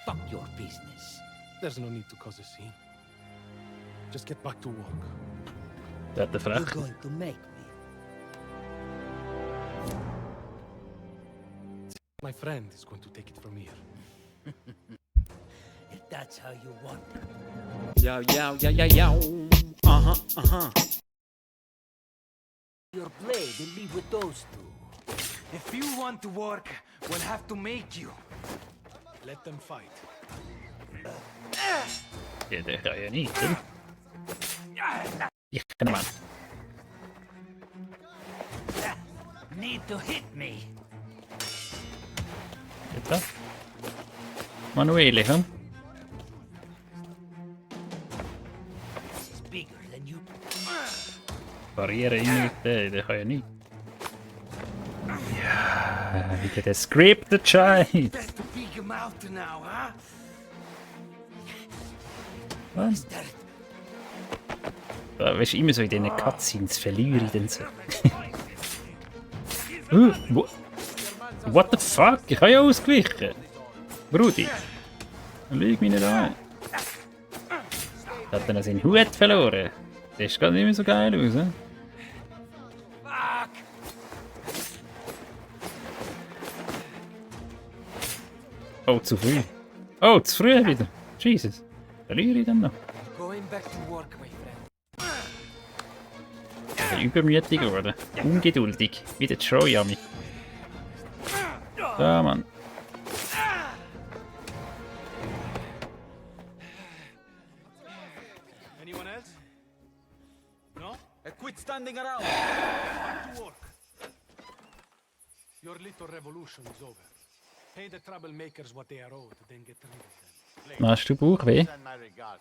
fuck your business. There's no need to cause a scene. Just get back to work. Der hat den You're frech. going to make me. My friend is going to take it from here. If that's how you want it. Yo, yo, yo, yo, yo. Your blade and leave with those two. If you want to work, we'll have to make you. Let them fight. Ja, der kann ja nicht, oder? Ich kann mal. Need to hit me. Geht das? Manuele, hm? This is bigger than you. Barriere immer mit der kann ja nicht. Ja, wieder der scripted Scheiß. Best to peek him out now, huh? Was? Ja, weißt du, immer so in diesen Cutscenes verliere ich dann so. What the fuck? Ich habe ja ausgewichen. Brudi. Lüg mich nicht an. Hat er noch seinen Hut verloren? Das sieht gerade nicht mehr so geil aus, ne? Oh, zu früh. Oh, zu früh wieder. Jesus. Verliere ich dann noch? Going back to work, my friend. Ich bin übermütig geworden. Ungeduldig. Wie der Troy-Ami. Da, Mann. Anyone else? No? Quit standing around. Back to work. Your little revolution is over. Pay the troublemakers what they are owed, then get rid of them. Hast du Bauchweh?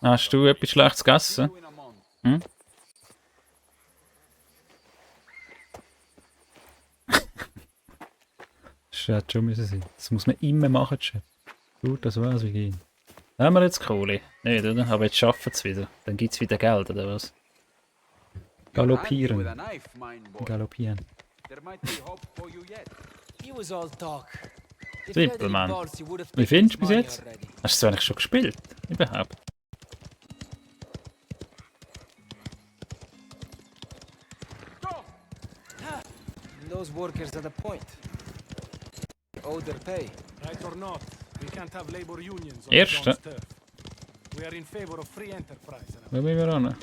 Hast du etwas Schlechtes gegessen? Hm? Das hätte schon müssen sein. Das muss man immer machen, Chef. Gut, das war's, wie gehen. Haben wir jetzt Kohle? Nicht, oder? Aber jetzt schaffen es wieder. Dann gibt es wieder Geld, oder was? Galoppieren. Galoppieren. He was all talk. If Simpel, you had any man. balls, you would have Wie taken findest du his bis money jetzt? already. Hast du es eigentlich schon gespielt? Überhaupt? Those workers are the point. They owe their pay. Right or not, we can't have labor unions on Eerste. John's turf. We are in favor of free enterprise. Wo müssen wir ran?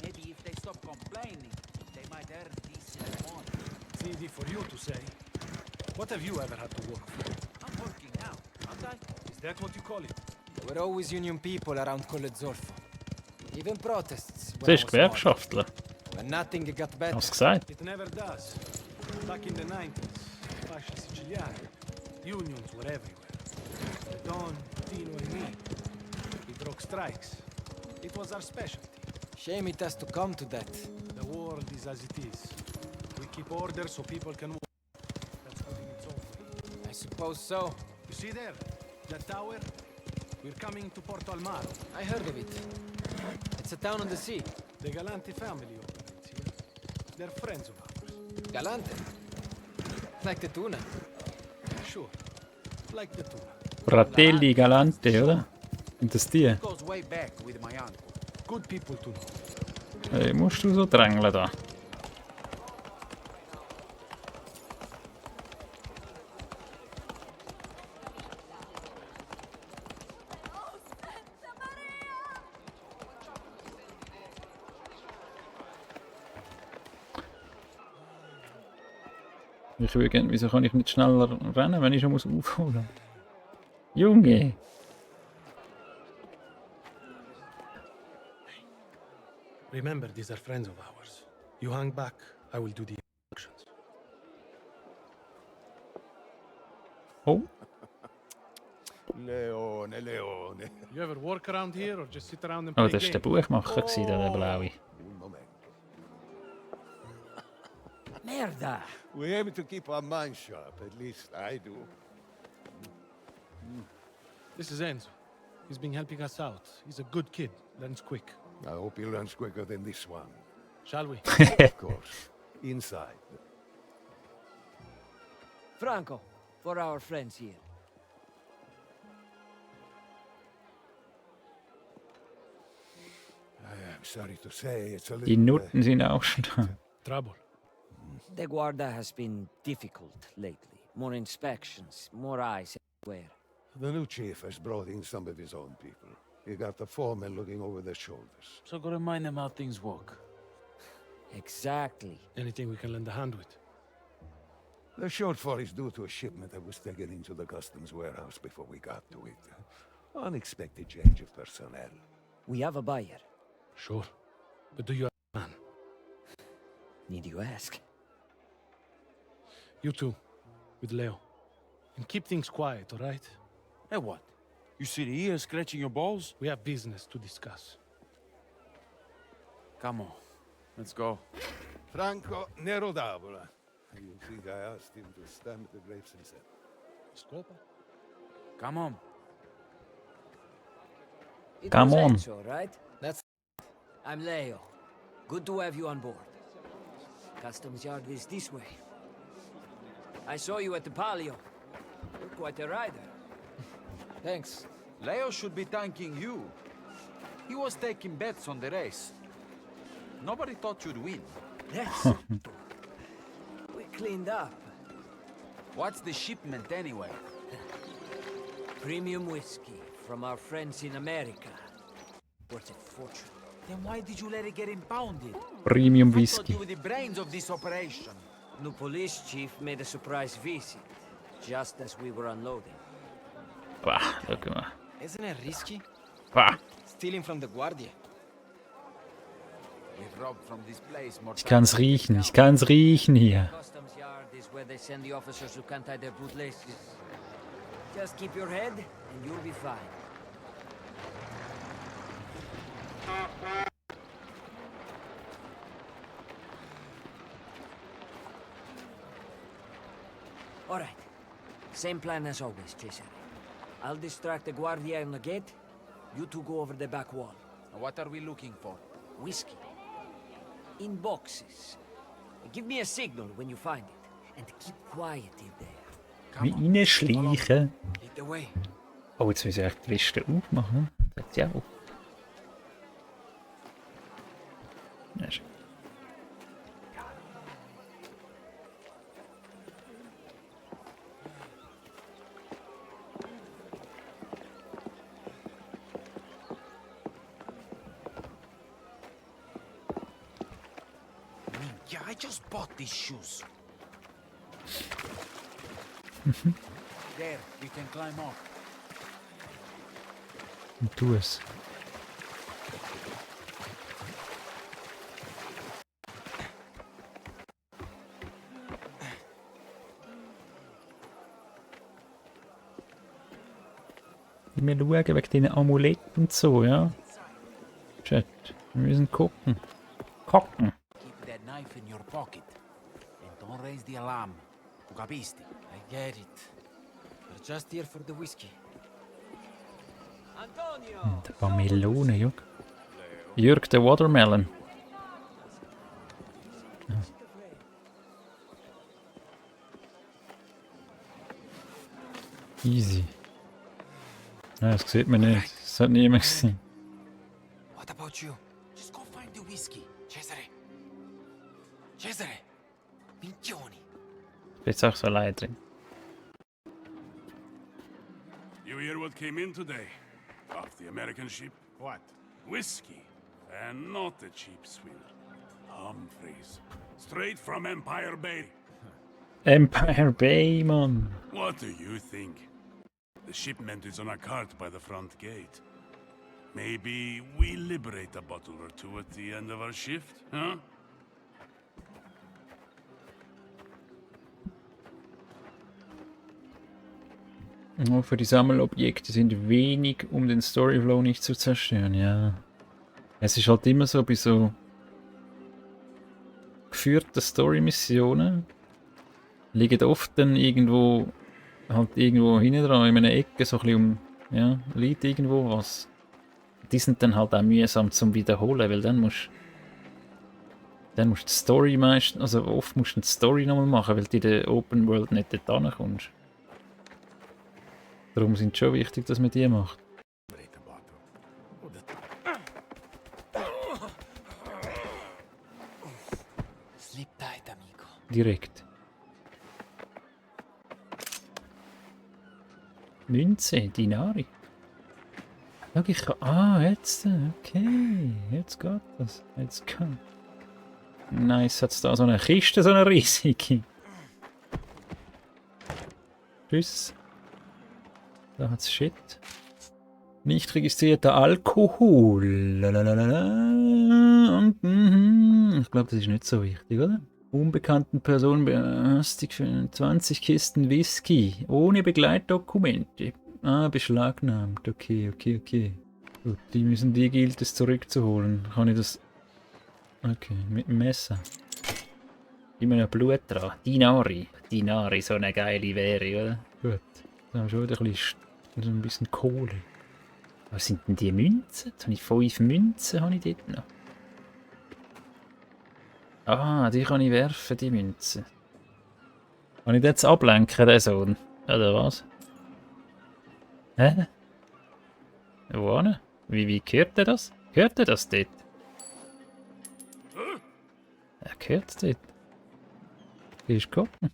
Maybe if they stop complaining, they might earn decent money. It's easy for you to say. What have you ever had to work for? I'm working now, aren't I? Is that what you call it? There were always union people around Colle Zorfo. Even protests. Du bist Gewerkschaftler. When nothing got better. Hast du gesagt? It never does. Back in the 90s, Fascia Siciliana, unions were everywhere. Don, Tino and me. We broke strikes. It was our specialty. Shame it has to come to that. The world is as it is. We keep order so people can work. That's good in its own way. I suppose so. You see there? That tower? We're coming to Porto Almaro. I heard of it. It's a town on the sea. The Galanti family operates here. They're friends of ours. Galante. Like the tuna. Sure. Like the tuna. Fratelli Galante, oder? Und das die? Goes way back with my uncle. Good people to know. Hey, musst du so drängeln da? Ich würde gerne, wieso kann ich nicht schneller rennen, wenn ich schon muss aufholen? Junge! Remember, these are friends of ours. You hang back, I will do the instructions. Oh, Leone, Leone. You ever work around here or just sit around and oh play das war der games? Buchmacher, der blaue. Un momento. Merda! We aim to keep our minds sharp, at least I do. This is Enzo. He's been helping us out. He's a good kid, learns quick. I hope he learns quicker than this one. Shall we? Of course. Inside. Franco, for our friends here. sorry to say, it's a Die little... Nutten sind auch schon da. Trouble. The Guarda has been difficult lately. More inspections, more eyes everywhere. The new chief has brought in some of his own people. He got the foremen looking over their shoulders. So go remind them how things work. Exactly. Anything we can lend a hand with? The shortfall is due to a shipment that was taken into the customs warehouse before we got to it. Unexpected change of personnel. We have a buyer. Sure. But do you have a man? Need you ask? You two, with Leo. And keep things quiet, all right? Hey, what? You sit here scratching your balls? We have business to discuss. Come on. Let's go. Franco Nero d'Avola. You think I asked him to stamp the grapes himself? Scopa? Come on. It Come was on. Enzo, right? I'm Leo. Good to have you on board. Customs yard is this way. I saw you at the Palio. You're quite a rider. Thanks. Leo should be thanking you. He was taking bets on the race. Nobody thought you'd win. Yes. We cleaned up. What's the shipment anyway? Premium whiskey from our friends in America. Worth a fortune. Then why did you let it get impounded? Premium I thought Whisky. you were the brains of this operation. New police chief made a surprise visit, just as we were unloading. Bah, schau mal. Isn't it risky? Bah. Stealing from the Guardia. We've robbed from this place more Ich kann's riechen. Ich kann's riechen hier. Customs yard is where they send the officers who can't tie their bootlaces. Just keep your head, and you'll be fine. All right. Same plan as always, Cesare. I'll distract the Guardia on the gate. You two go over the back wall. What are we looking for? Whiskey. In boxes. Give me a signal when you find it. And keep quiet in there. Wie reinschleichen. Lead the way. Oh, jetzt müssen wir echt die Liste aufmachen. Sagt ja auch. Ja, schön. Yeah, I just bought these shoes. There, we can climb up. Und tu es. Wir schauen wegen diesen Amuletten und so, ja. Chat, wir müssen gucken. Gucken. Keep that knife in your pocket. And don't raise the alarm. Tu capisti? I get it. We're just here for the whiskey. Antonio! Und ein paar Melonen, Jörg. Jörg, der Watermelon. Ja. Easy. Nein, das sieht man nicht. Das hat niemand gesehen. What about you? Just go find the whiskey. Cesare. Cesare. Minchioni. Jetzt auch so allein drin. You hear what came in today? Off the American ship? What? Whiskey. And not a cheap swill. Humphreys. Straight from Empire Bay. Empire Bay, Mann. What do you think? The shipment is on a cart by the front gate. Maybe we liberate a bottle or two at the end of our shift, huh? Nur für die Sammelobjekte sind wenig, um den Storyflow nicht zu zerstören, ja. Es ist halt immer so bei so geführten Story-Missionen liegen oft dann irgendwo hinten dran in einer Ecke so ein bisschen liegt irgendwo was. Die sind dann halt auch mühsam zum Wiederholen, weil dann musst die Story meistens, also oft musst du die Story nochmal machen, weil du in der Open World nicht dort hinkommst. Darum sind es schon wichtig, dass man die macht. Break a bottle. Direkt. Münze, Dinari. Schau, ich kann... Ah, jetzt. Okay. Jetzt geht das. Jetzt kann... Nice, hat es da so eine Kiste, so eine riesige. Tschüss. Da hat's Shit. Nicht registrierter Alkohol. Lalalala. Und ich glaube, das ist nicht so wichtig, oder? Unbekannten Personen belastigt für 20 Kisten Whisky. Ohne Begleitdokumente. Ah, beschlagnahmt. Okay. Gut, die gilt es zurückzuholen. Kann ich das... Okay, mit dem Messer. Immer noch Blut dran. Dinari, so eine geile Wäre, oder? Gut. Da haben wir schon so ein bisschen Kohle. Was sind denn die Münzen? Jetzt habe ich 5 Münzen habe ich dort noch. Ah, die kann ich werfen, die Münzen. Kann ich jetzt ablenken, den Sohn? Oder was? Hä? Wo hin? Wie gehört der das? Gehört der das dort? Er gehört es dort. Gehst du gucken?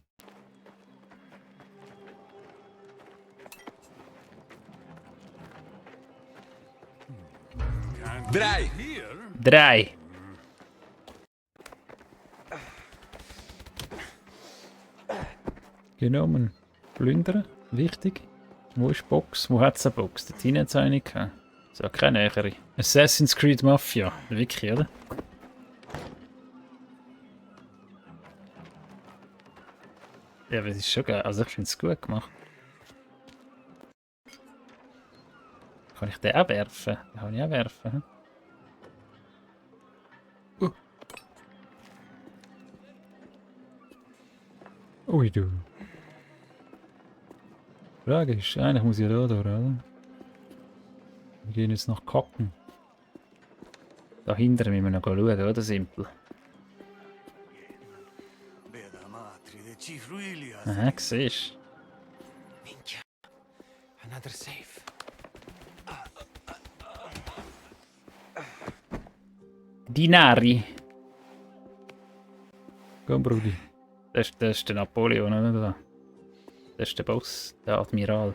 Drei. 3. Genommen. Plündern. Wichtig. Wo ist die Box? Wo hat es eine Box? Dort hinten hat es eine gehabt. So, keine nähere. Assassin's Creed Mafia. Wirklich, oder? Ja, aber es ist schon geil. Also ich finde es gut gemacht. Kann ich den auch werfen? Den kann ich auch werfen. Hm? Ui du. Die Frage ist, eigentlich muss ich da durch, oder? Wir gehen jetzt nach Kacken. Da hinten müssen wir noch schauen, oder? Simpel. Aha, siehst Minchia. Another safe. du. Dinari. Komm, Brudi. Das ist der Napoleon, oder? Das ist der Boss, der Admiral.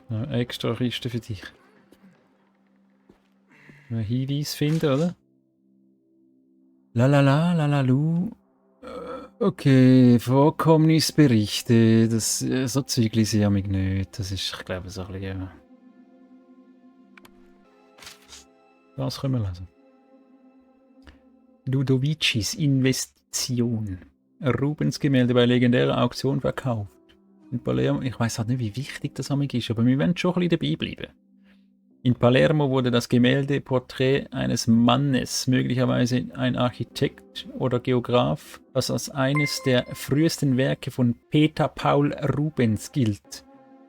Eine extra Kiste für dich. Einen Hinweis finden, oder? Lalalalu. Okay, Vorkommnisberichte. Das, so Zeug lese ich mich nicht. Das ist, ich glaube, so ein bisschen... Was können wir lesen? Ludovicis Investition. Rubens Gemälde bei legendärer Auktion verkauft. In Palermo, ich weiß halt nicht, wie wichtig das ist, aber wir werden schon ein bisschen dabei bleiben. In Palermo wurde das Gemälde Porträt eines Mannes, möglicherweise ein Architekt oder Geograph, das als eines der frühesten Werke von Peter Paul Rubens gilt,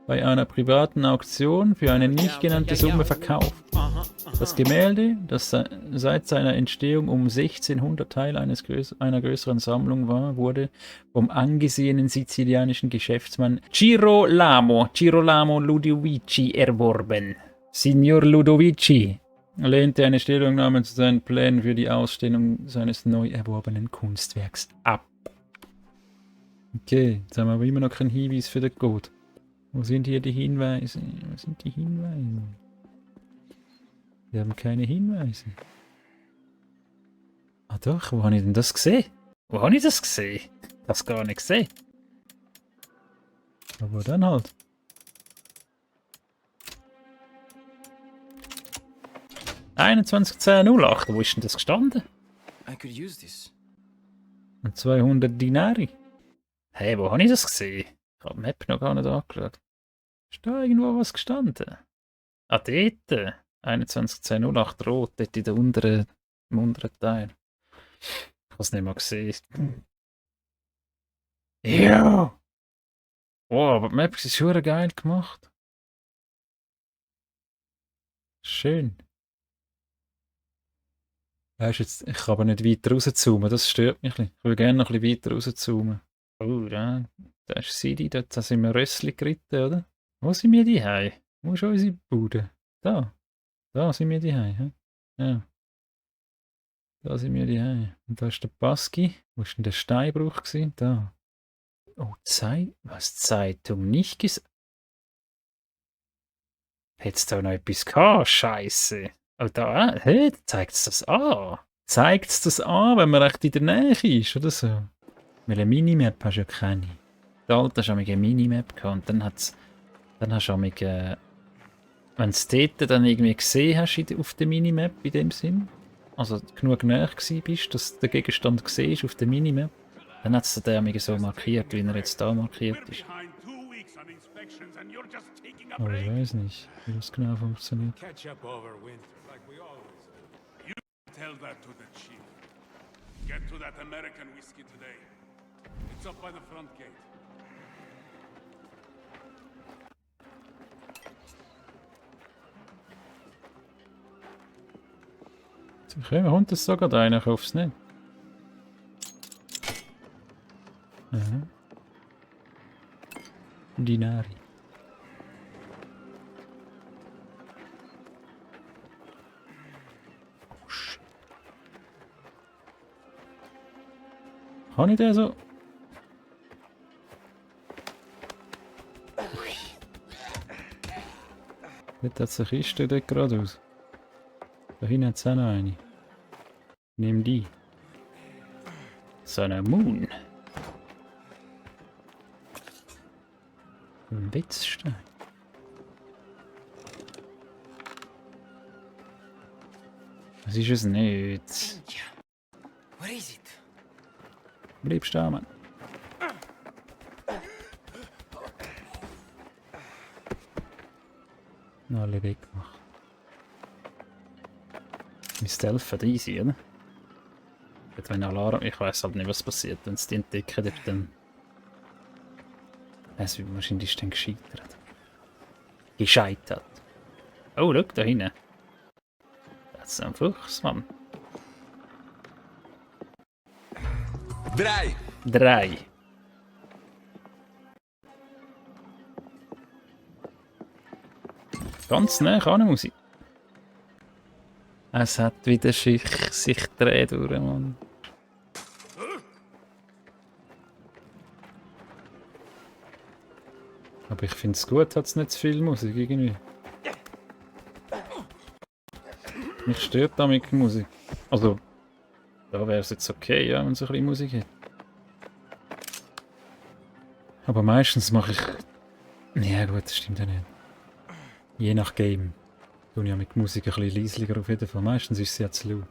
bei einer privaten Auktion für eine nicht genannte Summe verkauft. Das Gemälde, das seit seiner Entstehung um 1600 Teil einer größeren Sammlung war, wurde vom angesehenen sizilianischen Geschäftsmann Girolamo Ludovici erworben. Signor Ludovici lehnte eine Stellungnahme zu seinen Plänen für die Ausstellung seines neu erworbenen Kunstwerks ab. Okay, jetzt haben wir aber immer noch keinen Hinweis für den Code. Wo sind hier die Hinweise? Wo sind die Hinweise? Wir haben keine Hinweise. Ah doch, wo habe ich denn das gesehen? Wo habe ich das gesehen? Das gar nicht gesehen. Aber dann halt. (21.10.08), wo ist denn das gestanden? I could use this. Und 200 Dinari. Hey, wo habe ich das gesehen? Ich habe die Map noch gar nicht angeschaut. Ist da irgendwo was gestanden? Ah, dort. 21.10.08 rot, dort in der im unteren Teil. Ich habe es nicht mal gesehen. Ja! Oh, aber die Map ist schon geil gemacht. Schön. Weißt jetzt, ich kann aber nicht weiter rauszoomen, das stört mich ein bisschen. Ich will gerne noch ein bisschen weiter rauszoomen. Oh, da ist City, da sind wir Rössli geritten, oder? Wo sind wir die Hause? Wo ist unsere Bude? Da. Da sind wir daheim. Ja. Da sind wir daheim. Und da ist der Baski. Wo ist denn der Steinbruch gewesen? Da. Oh, was Zeitung nicht gesagt? Hätt's da noch etwas gehabt? Scheisse. Oh, da, hey, zeigt's das an? Zeigt's das an, wenn man recht in der Nähe ist, oder so? Weil eine Minimap hast du ja keine. Der alte hast du eine Minimap gehabt und dann hast du wenn du dort dann irgendwie gesehen hast auf der Minimap in dem Sinn, also genug näher gewesen bist, dass der Gegenstand gesehen ist auf der Minimap, dann hat es den so markiert, wie er jetzt da markiert We're ist. behind 2 weeks on inspections and you're just taking a Aber ich break. weiß nicht, wie das genau funktioniert. Catch up over winter, like we always do. Tell that to the chief. Get to that American whiskey today. It's up by the front gate. Okay, man kommt das sogar da rein, ich hoffe es nicht. Aha. Dinari. Oh shit. Kann ich den so? Ui. Dort hat es eine Kiste dort geradeaus. Da hinten hat es auch noch eine. Nimm die. So eine Moon. Ein Witzstein. Das ist es nicht. What is it? Bleib stehen, Mann. Alle weggemacht. Mein Stealth hat easy, oder? Wenn Alarm, ich weiß halt nicht, was passiert, wenn es die entdecken, dann. Es wird wahrscheinlich dann gescheitert. Gescheitert. Oh, schau, da hinten. Das ist ein Fuchs, Mann. 3! 3. Ganz nah kann muss ich. Es hat wieder sich dreht durch, Mann. Aber ich finde es gut, hat es nicht zu viel Musik irgendwie. Mich stört damit die Musik. Also, da wäre es jetzt okay, ja, wenn es ein bisschen Musik hat. Aber meistens mache ich... Ja gut, das stimmt ja nicht. Je nach Game. Tue ich ja mit Musik ein bisschen leislicher auf jeden Fall. Meistens ist sie ja zu laut.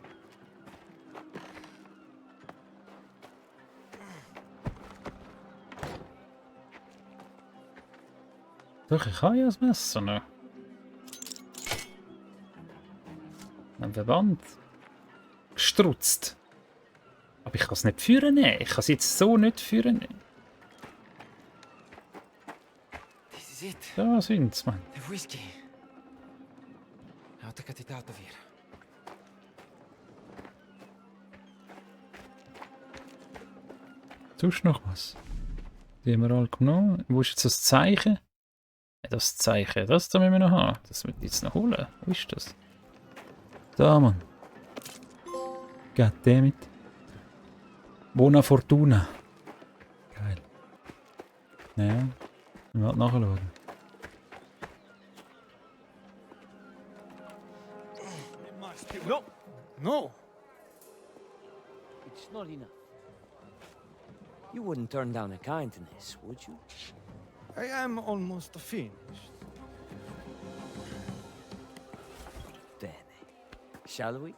Doch, ich habe ja das Messer noch. Ein Verband. Gestrutzt. Aber ich kann es nicht führen nehmen. Ich kann es jetzt so nicht führen nehmen. This is it. Da sind sie, Mann. The whiskey. Now to get it out of here. Tust du noch was? Die haben wir alle genommen. Wo ist jetzt das Zeichen? Das Zeichen, das da müssen wir noch haben. Das müssen wir jetzt noch holen. Wo ist das? Da, Mann. Goddammit. Buona Fortuna. Geil. Ja. Wir halt nachschauen. No! No! It's not enough. You wouldn't turn down a kindness, would you? I am almost finished. Bene. Shall we?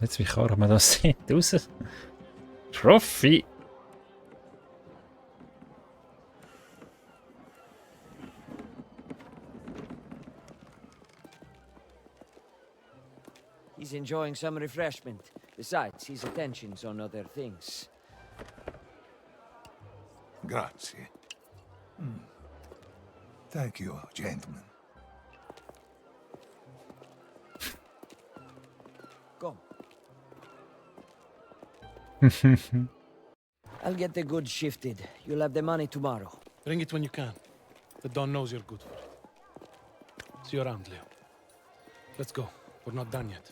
Jetzt, wie kann man das sehen? Raus. Trophy. He's enjoying some refreshment. Besides, his attention's on other things. Grazie. Thank you, gentlemen. Come. I'll get the goods shifted. You'll have the money tomorrow. Bring it when you can. The Don knows you're good for it. See you around, Leo. Let's go. We're not done yet.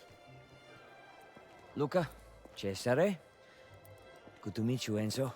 Luca, Cesare. Good to meet you, Enzo.